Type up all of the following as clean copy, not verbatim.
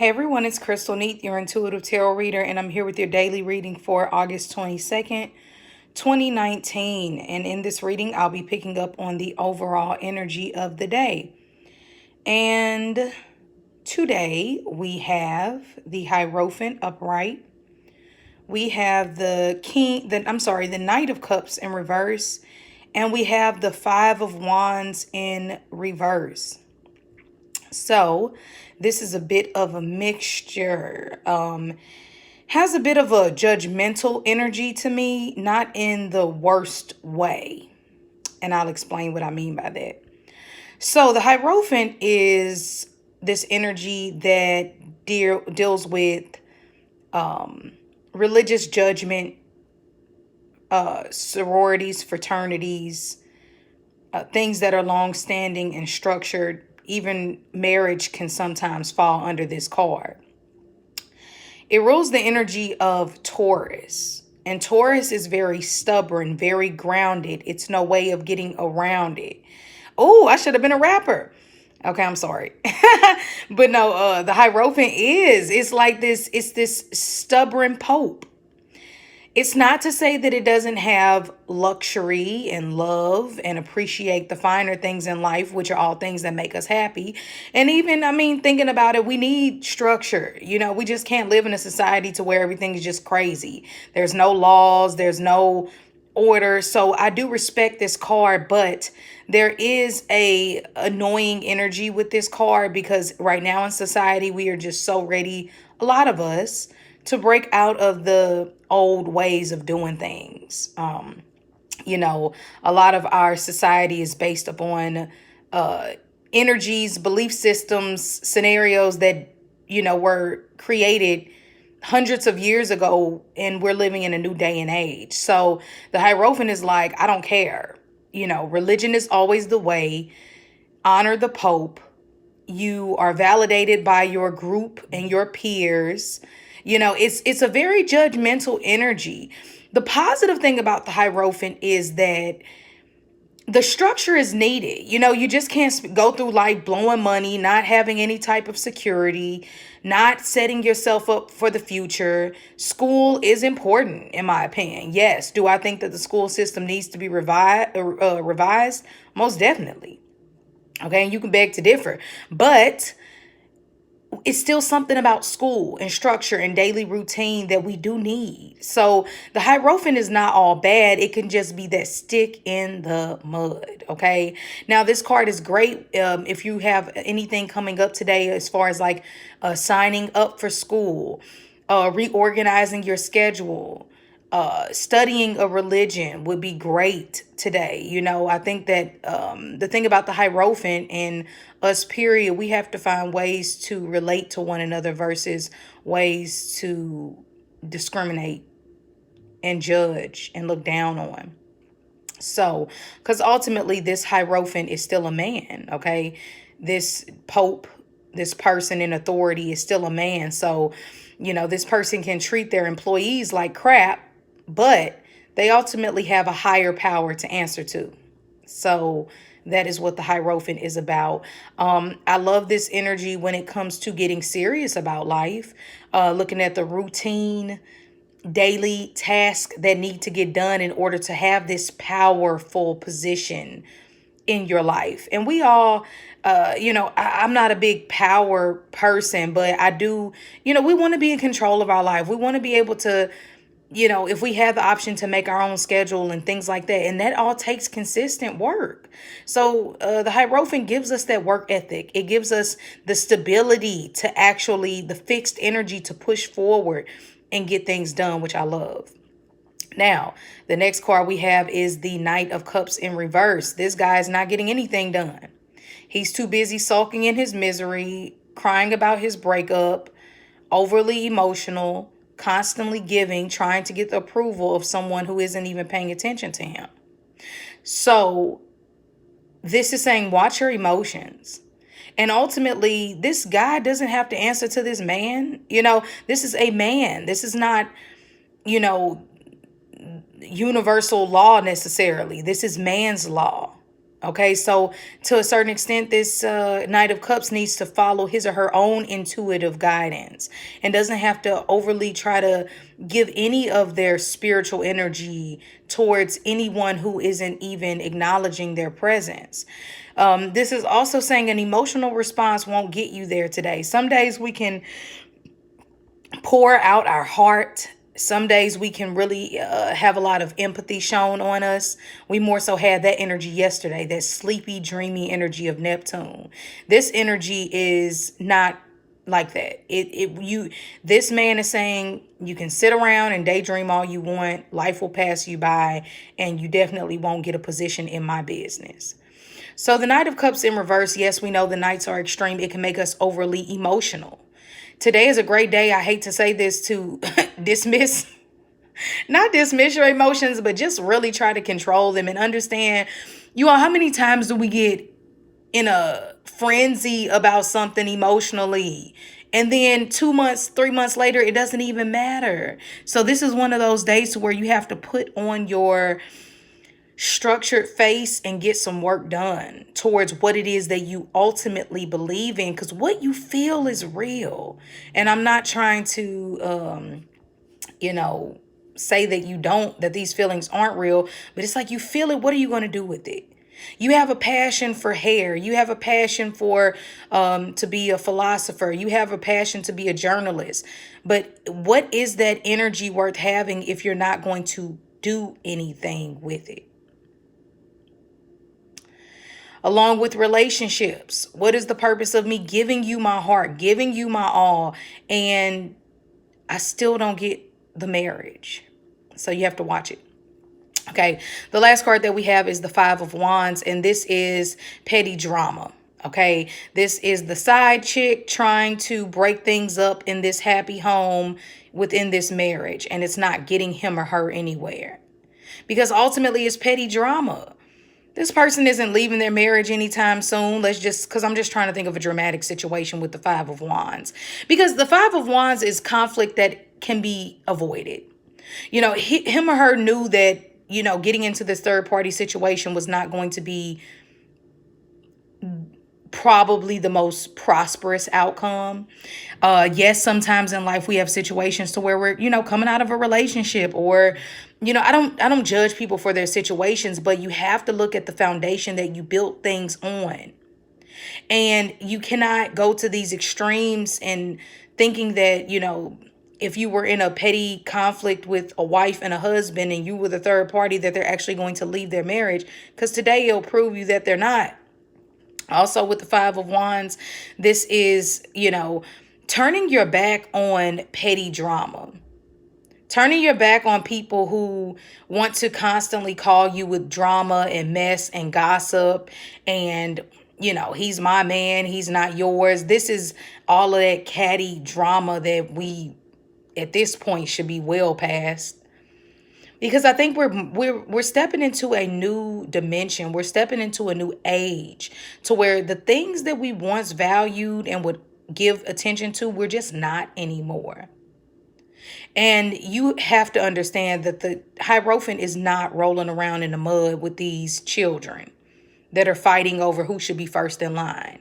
Hey everyone, it's Crystal Neat, your intuitive tarot reader, and I'm here with your daily reading for August 22nd, 2019. And in this reading, I'll be picking up on the overall energy of the day. And today we have the Hierophant upright. We have the Knight of Cups in reverse, and we have the Five of Wands in reverse. So this is a bit of a mixture. Has a bit of a judgmental energy to me, not in the worst way. And I'll explain what I mean by that. So the Hierophant is this energy that deals with religious judgment, sororities, fraternities, things that are long standing and structured. Even marriage can sometimes fall under this card. It rules the energy of Taurus. And Taurus is very stubborn, very grounded. It's no way of getting around it. Oh, I should have been a rapper. Okay, I'm sorry. But no, the Hierophant it's like this, it's this stubborn pope. It's not to say that it doesn't have luxury and love and appreciate the finer things in life, which are all things that make us happy. And even, I mean, thinking about it, we need structure. We just can't live in a society to where everything is just crazy. There's no laws, there's no order. So I do respect this card, but there is a annoying energy with this card because right now in society, we are just so ready, a lot of us, to break out of the old ways of doing things. A lot of our society is based upon energies, belief systems, scenarios that, were created hundreds of years ago, and we're living in a new day and age. So the Hierophant is like, I don't care. Religion is always the way. Honor the Pope. You are validated by your group and your peers. It's a very judgmental energy. The positive thing about the Hierophant is that the structure is needed. You just can't go through life blowing money, not having any type of security, not setting yourself up for the future. School is important, in my opinion. Yes. Do I think that the school system needs to be revised? Most definitely. Okay. And you can beg to differ, but it's still something about school and structure and daily routine that we do need. So the Hierophant is not all bad. It can just be that stick in the mud. Okay. Now this card is great. If you have anything coming up today, as far as like signing up for school, reorganizing your schedule, studying a religion would be great today. I think that the thing about the Hierophant and us, period, we have to find ways to relate to one another versus ways to discriminate and judge and look down on. So, because ultimately this Hierophant is still a man, okay? This Pope, this person in authority is still a man. So, this person can treat their employees like crap, but they ultimately have a higher power to answer to. So that is what the Hierophant is about. I love this energy when it comes to getting serious about life, looking at the routine, daily tasks that need to get done in order to have this powerful position in your life. And we all, I'm not a big power person, but I do, we want to be in control of our life. We want to be able to, if we have the option to make our own schedule and things like that, and that all takes consistent work. So the Hierophant gives us that work ethic. It gives us the stability to actually, the fixed energy to push forward and get things done, which I love. Now, the next card we have is the Knight of Cups in reverse. This guy is not getting anything done. He's too busy sulking in his misery, crying about his breakup, overly emotional, constantly giving, trying to get the approval of someone who isn't even paying attention to him. So this is saying, watch your emotions. And ultimately, this guy doesn't have to answer to this man. This is a man. This is not, universal law necessarily. This is man's law. Okay, so to a certain extent, this Knight of Cups needs to follow his or her own intuitive guidance and doesn't have to overly try to give any of their spiritual energy towards anyone who isn't even acknowledging their presence. This is also saying an emotional response won't get you there today. Some days we can pour out our heart. Some days we can really have a lot of empathy shown on us. We more so had that energy yesterday, that sleepy, dreamy energy of Neptune. This energy is not like that. This man is saying you can sit around and daydream all you want. Life will pass you by, and you definitely won't get a position in my business. So the Knight of Cups in reverse, yes, we know the Knights are extreme. It can make us overly emotional. Today is a great day. I hate to say this, to not dismiss your emotions, but just really try to control them and understand, you all, how many times do we get in a frenzy about something emotionally? And then 2 months, 3 months later, it doesn't even matter. So this is one of those days where you have to put on your structured face and get some work done towards what it is that you ultimately believe in, because what you feel is real. And I'm not trying to say that these feelings aren't real, but it's like you feel it. What are you going to do with it? You have a passion for hair. You have a passion for to be a philosopher. You have a passion to be a journalist. But what is that energy worth having if you're not going to do anything with it? Along with relationships, what is the purpose of me giving you my heart, giving you my all, and I still don't get the marriage? So you have to watch it. Okay, the last card that we have is the Five of Wands, and this is petty drama. Okay, this is the side chick trying to break things up in this happy home within this marriage, and it's not getting him or her anywhere because ultimately it's petty drama. This person isn't leaving their marriage anytime soon. Because I'm just trying to think of a dramatic situation with the Five of Wands. Because the Five of Wands is conflict that can be avoided. Him or her knew that, getting into this third party situation was not going to be probably the most prosperous outcome. Yes, sometimes in life we have situations to where we're, coming out of a relationship, or, I don't judge people for their situations, but you have to look at the foundation that you built things on. And you cannot go to these extremes and thinking that, if you were in a petty conflict with a wife and a husband and you were the third party, that they're actually going to leave their marriage, because today it'll prove you that they're not. Also, with the Five of Wands, this is, turning your back on petty drama. Turning your back on people who want to constantly call you with drama and mess and gossip and, he's my man, he's not yours. This is all of that catty drama that we, at this point, should be well past. Because I think we're stepping into a new dimension. We're stepping into a new age to where the things that we once valued and would give attention to, we're just not anymore. And you have to understand that the Hierophant is not rolling around in the mud with these children that are fighting over who should be first in line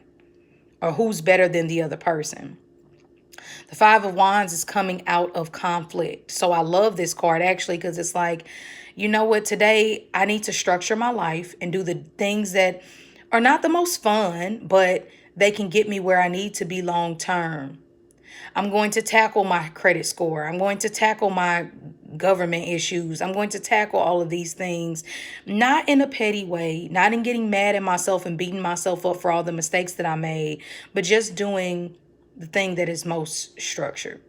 or who's better than the other person. The Five of Wands is coming out of conflict. So I love this card actually, because it's like, you know what, today I need to structure my life and do the things that are not the most fun, but they can get me where I need to be long term. I'm going to tackle my credit score. I'm going to tackle my government issues. I'm going to tackle all of these things, not in a petty way, not in getting mad at myself and beating myself up for all the mistakes that I made, but just doing the thing that is most structured.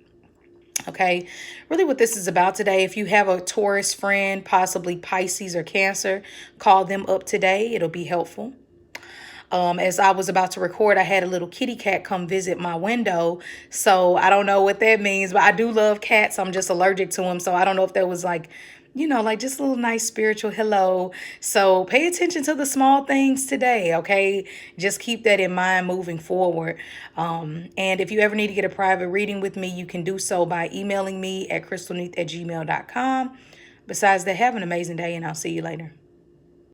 Okay, really what this is about today, if you have a Taurus friend, possibly Pisces or Cancer, call them up today. It'll be helpful. As I was about to record, I had a little kitty cat come visit my window. So I don't know what that means, but I do love cats. I'm just allergic to them. So I don't know if that was like, like just a little nice spiritual hello. So pay attention to the small things today, okay? Just keep that in mind moving forward. And if you ever need to get a private reading with me, you can do so by emailing me at crystalneath@gmail.com. Besides that, have an amazing day, and I'll see you later.